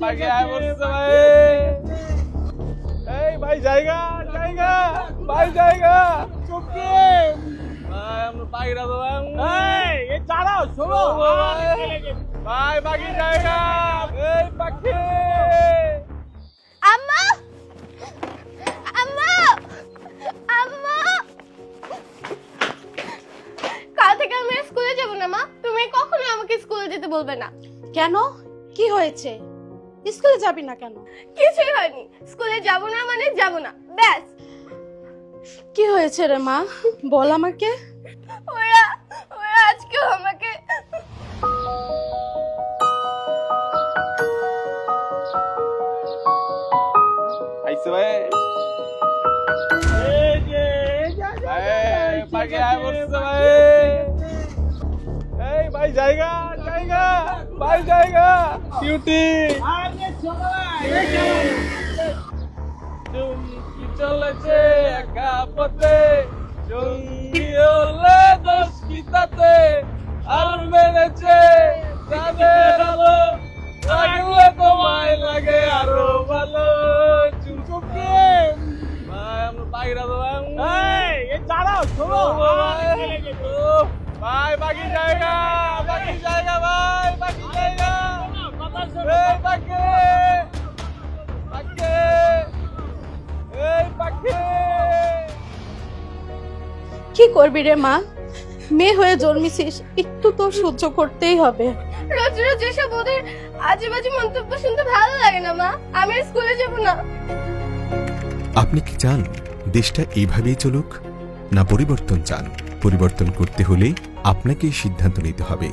পাখি আয় বলছে ভাই। এই ভাই জায়গা জায়গা ভাই জায়গা চুপকে ভাই আমরা পাখিরা তো এই দাঁড়াও শোনো ভাই পাখি জায়গা এই পাখি আম্মা আম্মা আম্মা কাল থেকে আমি স্কুলে যাব না মা, তুমি কখনোই আমাকে স্কুলে যেতে বলবে না। কেন, কি হয়েছে? স্কুলে যাবি না কেন? কিছুই হয়নি, স্কুলে যাব না মানে যাব না, ব্যাস। কি হয়েছে রে মা, বল আমাকে। ওরা ওরা আজকে আমাকে আইছে ভাই এই পাখি আয় বলছে ভাই। এই ভাই জায়গা জায়গা ভাই জায়গা কিউটি চুমকি চলেছে একা পথে জঙ্গি হলে দোষ কি তাতে আর মেরেছে তাদের আলো লাগলে তোমায় লাগে আরো ভালো চুমকি ভাই আমরা পাখিরা তো এই দাঁড়াও শোনো ভাই বাকি জায়গা ভাই বাকি জায়গা এই পাখি পাখি এই পাখি কি করবি রে মা, মেয়ে হয়ে জন্মেছিস, একটু তো সহ্য করতেই হবে। রোজ রোজ এসব ওদের আজে বাজে মন্তব্য শুনতে ভালো লাগে না মা, আমি স্কুলে যাব না। আপনি কি চান দেশটা এইভাবেই চলুক, না পরিবর্তন চান? পরিবর্তন করতে হলে আপনাকেই সিদ্ধান্ত নিতে হবে।